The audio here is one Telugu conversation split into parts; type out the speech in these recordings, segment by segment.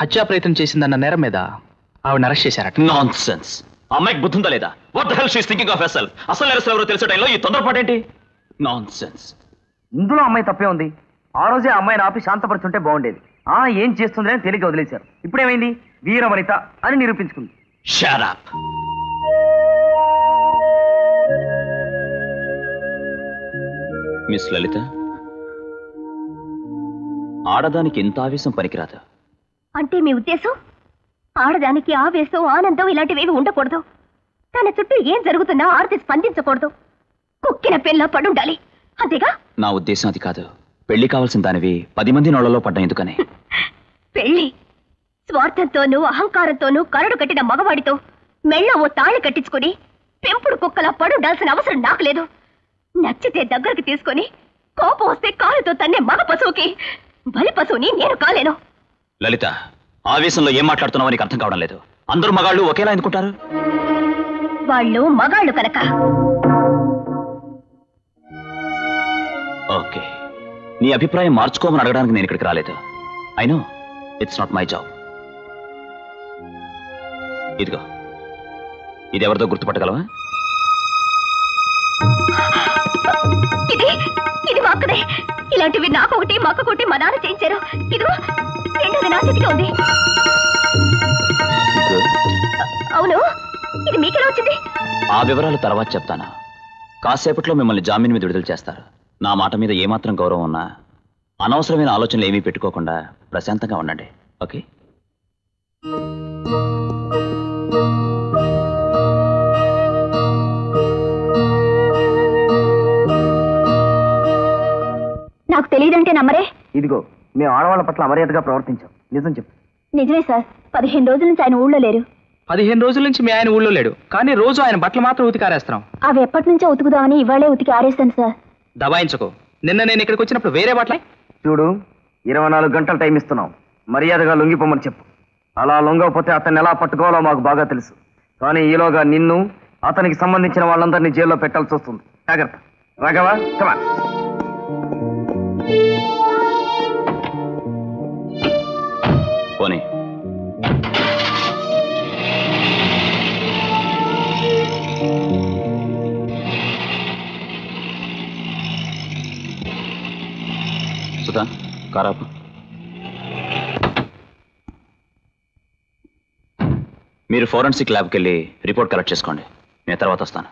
హత్యా ప్రయత్నం చేసిందన్న నేరం మీద ఆవిడ అరెస్ట్ చేశారట. Non sense. అమ్మాయికి బుద్ధి ఉందా లేదా? What the hell she is thinking of హెర్సెల్ఫ్. అసలు నేరస్తులు ఎవరో తెలిసే టైంలో ఈ తొందరపాటేంటి? Non sense. ఇందులో అమ్మాయి తప్పే ఉంది. ఆ రోజే అమ్మాయిని ఆపి శాంతపరుచుంటే బాగుండేది. ఏం చేస్తుందని తేలిక వదిలేశారు. ఇప్పుడేమైంది? వీరవనిత అని నిరూపించుకుంది. Shut up. మిస్ లలిత, ఆడదానికి ఇంత ఆవేశం పనికిరాదు. అంటే మీ ఉద్దేశం ఆడదానికి ఆవేశం, ఆనందం ఇలాంటివేవి ఉండకూడదు. తన చుట్టూ ఏం జరుగుతున్నా ఆర్తి స్పందించకూడదు. కుక్కిన పిల్ల పడుండాలి, అంతేగా? నా ఉద్దేశం అది కాదు. పెళ్లి కావాల్సిన దానివి 10 మంది నోళ్లలో పడ్డా ఎందుకని? పెళ్లి స్వార్థంతోనూ అహంకారంతోనూ కరడు కట్టిన మగవాడితో మెళ్ళ ఓ తాళి కట్టించుకుని పెంపుడు కుక్కలా పడుండాల్సిన అవసరం నాకు లేదు. నచ్చితే దగ్గరికి తీసుకొని కోపం వస్తే కాలుతో తన్నే మగ పశువుకి బలి పశువుని నేను కాలేను. లలిత, ఆవేశంలో ఏం మాట్లాడుతున్నావో నీకు అర్థం కావడం లేదు. అందరూ మగాళ్ళు ఒకేలా ఎందుకుంటారు? వాళ్ళు మగాళ్ళు కనుక. ఓకే, నీ అభిప్రాయం మార్చుకోమని అడగడానికి నేను ఇక్కడికి రాలేదు. I know it's not my job. ఇదిగో, ఇది ఎవరితో గుర్తుపట్టగలవా? ఇది మా అక్కదే. ఇలాంటివి నాకొకటి మా అక్కకొకటి మా నాన్న చేయించారు. ఇదిగో రెండోది నా చేతిలో ఉంది. అవును, ఇది మీకెలా వచ్చింది? ఆ వివరాలు తర్వాత చెప్తాను. కాసేపట్లో మిమ్మల్ని జామీన్ మీద విడుదల చేస్తారు. నా మాట మీద ఏమాత్రం గౌరవం ఉన్నా అనవసరమైన ఆలోచనలు ఏమీ పెట్టుకోకుండా ప్రశాంతంగా ఉండండి. ఓకే? నాకు తెలియదంటే నమ్మరే. ఇదిగో, మేము ఆడవాళ్ళ పట్ల అమర్యాదగా ప్రవర్తించాం. నిజం చెప్పు. నిజమే సార్. 15 రోజుల నుంచి ఆయన ఊళ్ళో లేరు. 15 రోజుల నుంచి మీ ఆయన ఊళ్ళో లేడు, కానీ రోజు ఆయన బట్టలు మాత్రం ఉతికారేస్తున్నాం. అవి ఎప్పటి నుంచో ఉతుకుదామని ఇవాళే ఉతికి ఆరేస్తాను సార్. దబాయించుకో. నిన్న నేను ఇక్కడికి వచ్చినప్పుడు వేరే బట్టలే. చూడు, 24 గంటలు టైం ఇస్తున్నాం. మర్యాదగా లొంగిపోమని చెప్పు. అలా లొంగకపోతే అతన్ని ఎలా పట్టుకోవాలో మాకు బాగా తెలుసు. కానీ ఈలోగా నిన్ను, అతనికి సంబంధించిన వాళ్ళందరినీ జైల్లో పెట్టాల్సి వస్తుంది. జాగ్రత్త. రాఘవా, కమా. పోనీ. సుధా, కారాపు. మీరు ఫోరెన్సిక్ ల్యాబ్కి వెళ్ళి రిపోర్ట్ కలెక్ట్ చేసుకోండి. నేను తర్వాత వస్తాను.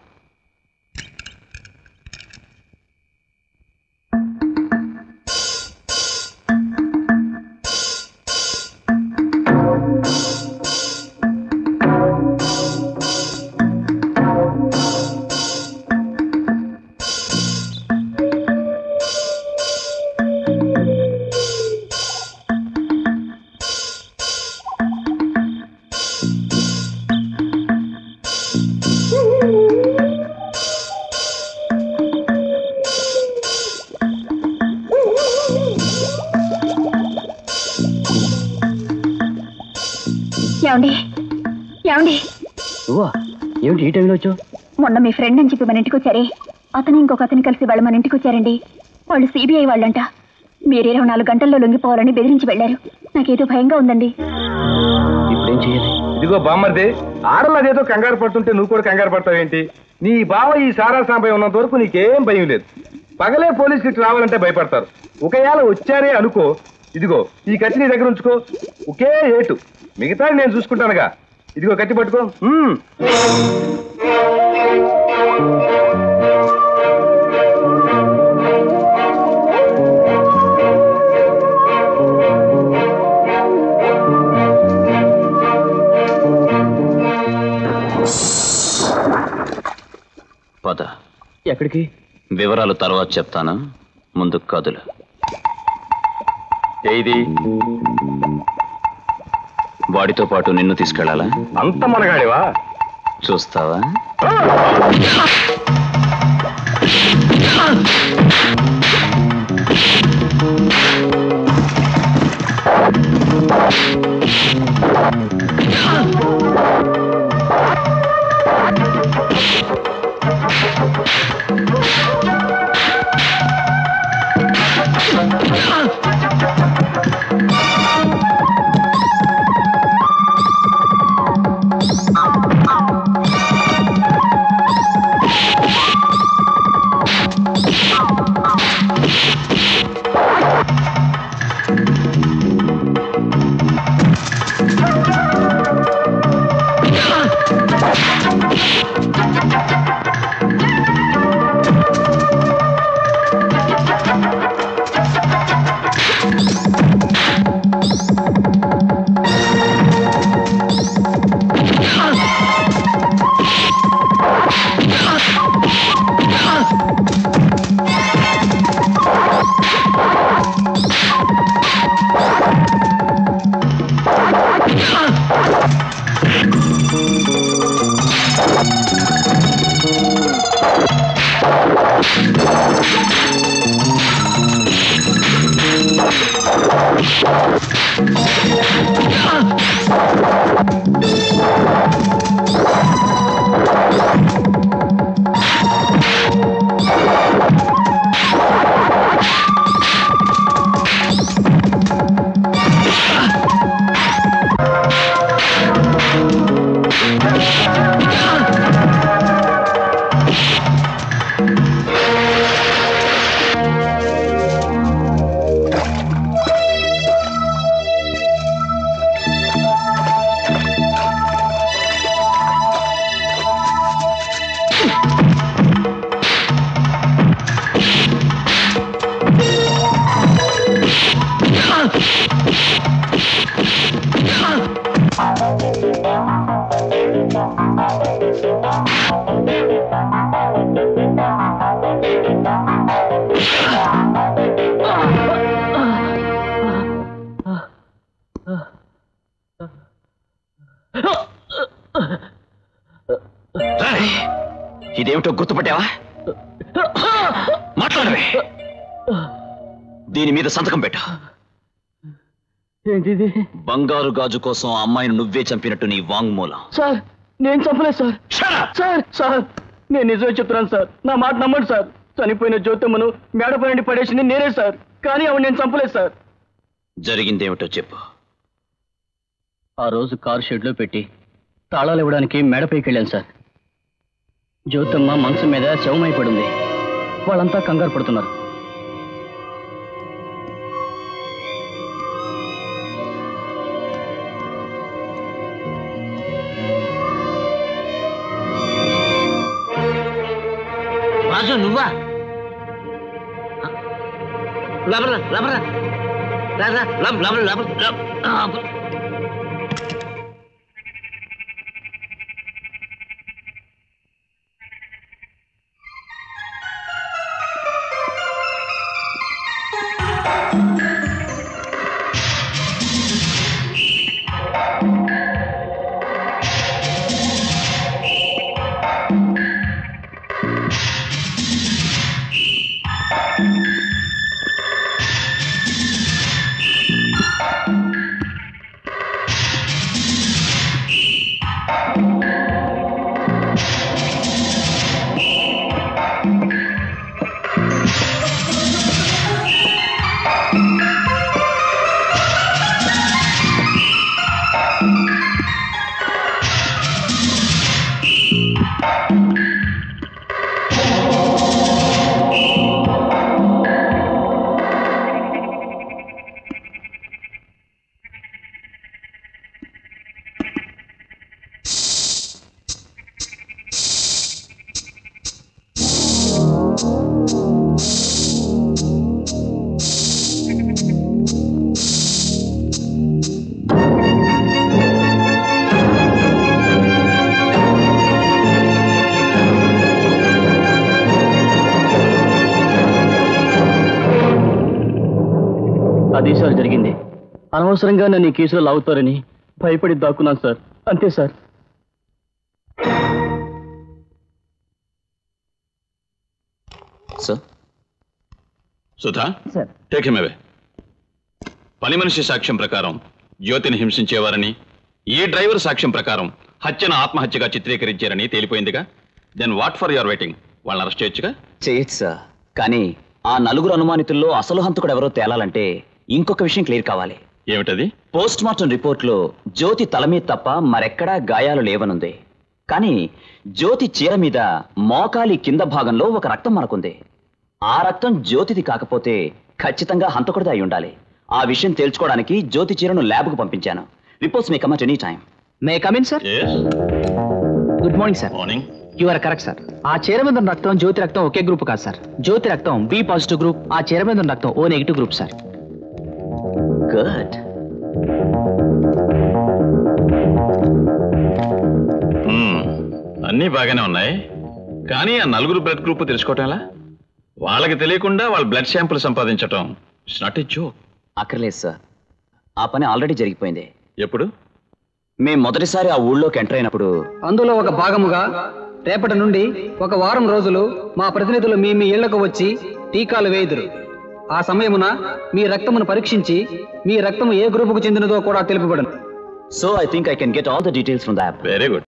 ఏమిటి ఈ టైంలో వచ్చావు? మొన్న మీ ఫ్రెండ్ అని చెప్పి మన ఇంటికి వచ్చారే, అతను ఇంకొక అతని కలిసి వాళ్ళు మన ఇంటికి వచ్చారండి. వాళ్ళు సిబిఐ వాళ్ళంట. మీరు 24 గంటల్లో లొంగిపోవాలని బెదిరించి వెళ్లారు. నాకేదో భయంగా ఉందండి. ఇప్పుడేం చేయాలి? ఇదిగో బామ్మర్ది, ఆడలాదేదో కంగారు పడుతుంటే నువ్వు కూడా కంగారు పడతావేంటి? నీ బావ ఈ సారా సాంబయ్య ఉన్నంత వరకు నీకేం భయం లేదు. పగలే పోలీసులకి రావాలంటే భయపడతారు. ఒకవేళ వచ్చారే అనుకో, ఇదిగో ఈ కత్తి నీ దగ్గర ఉంచుకో. ఒకే ఏటు, మిగతా నేను చూసుకుంటానుగా. ఇదిగో కత్తి పట్టుకో. పద. ఎక్కడికి? వివరాలు తర్వాత చెప్తాను, ముందు కదులు. ఏది? వాడితో పాటు నిన్ను తీసుకెళ్లాలా? అంత మనగాడివా? చూస్తావా? ఇదేమిటో గుర్తుపట్టావా? మాట్లాడవే. దీని మీద సంతకం పెట్టు. ఏంటిది? బంగారు గాజు కోసం ఆ అమ్మాయిని నువ్వే చంపినట్టు నీ వాంగ్మూలం. సార్ నేను చంపలేదు సార్. సార్ సార్ నేను నిజమే చెప్తున్నాను సార్, నా మాట నమ్మండి సార్. చనిపోయిన జ్యోతమ్మను మేడపై నుండి పడేసింది నేనే సార్, కానీ ఆవిడ నేను చంపలేదు సార్. జరిగిందేమిటో చెప్పు. ఆ రోజు కారు షెడ్లో పెట్టి తాళాలు ఇవ్వడానికి మేడపైకి వెళ్ళాను సార్. జ్యోతమ్మ మంచం మీద శవమైపడింది. వాళ్ళంతా కంగారు పడుతున్నారు. రాజు నువ్వా? లబరా లబరా రారా లబ్ లబ్ లబ్ లబ్. అది సార్ జరిగింది. అనవసరంగా నన్ను ఈ కేసులో లాగుతారని భయపడి దాక్కున్నాను సార్, అంతే sir. Sir Sudha, sir. Take him away. పని మనిషి సాక్ష్యం ప్రకారం జ్యోతిని హింసించేవారని, ఈ డ్రైవర్ సాక్ష్యం ప్రకారం హత్యను ఆత్మహత్యగా చిత్రీకరించారని తేలిపోయిందిగా. Then what for your waiting? వాళ్ళని అరెస్ట్ చేయొచ్చుగా. చేయొచ్చు సార్, కానీ ఆ నలుగురు అనుమానితుల్లో అసలు హంతకుడు ఎవరో తేలాలంటే ఇంకొక విషయం క్లియర్ కావాలి. ఏమిటది? పోస్ట్ మార్టం రిపోర్ట్లో జ్యోతి తల మీద తప్ప మరెక్కడా గాయాలు లేవనుంది. కానీ జ్యోతి చీర మీద మోకాలి కింద భాగంలో ఒక రక్తం మనకుంది. ఆ రక్తం జ్యోతిది కాకపోతే ఖచ్చితంగా హంతకుడిది అయి ఉండాలి. ఆ విషయం తేల్చుకోవడానికి జ్యోతి చీరను ల్యాబ్కు పంపించాను. Reports may come at any time. May come in sir? Good morning sir. Morning. You are correct sir. ఆ చీర మీద ఉన్న రక్తం జ్యోతి రక్తం ఒకే గ్రూప్ కాదు సార్. జ్యోతి రక్తం బి పాజిటివ్ గ్రూప్, ఆ చీర మీద ఉన్న రక్తం O negative group sir. Good. అన్నీ బాగానే ఉన్నాయి, కానీ ఆ నలుగురు బ్లడ్ గ్రూప్ తెలుసుకోవటం ఎలా? వాళ్ళకి తెలియకుండా వాళ్ళ బ్లడ్ శాంపుల్ సంపాదించటం ఇట్స్ నాట్ ఏ జోక్. అక్కర్లేదు సార్, ఆ పని ఆల్రెడీ జరిగిపోయింది. ఎప్పుడు? మేము మొదటిసారి ఆ ఊళ్ళోకి ఎంటర్ అయినప్పుడు. అందులో ఒక భాగముగా రేపటి నుండి ఒక వారం రోజులు మా ప్రతినిధులు మీ ఇళ్లకు వచ్చి టీకాలు వేయుదురు. ఆ సమయమున మీ రక్తమును పరీక్షించి మీ రక్తము ఏ గ్రూపుకు చెందినదో కూడా తెలుపబడను. So I think I can get all the details from the app. Very good.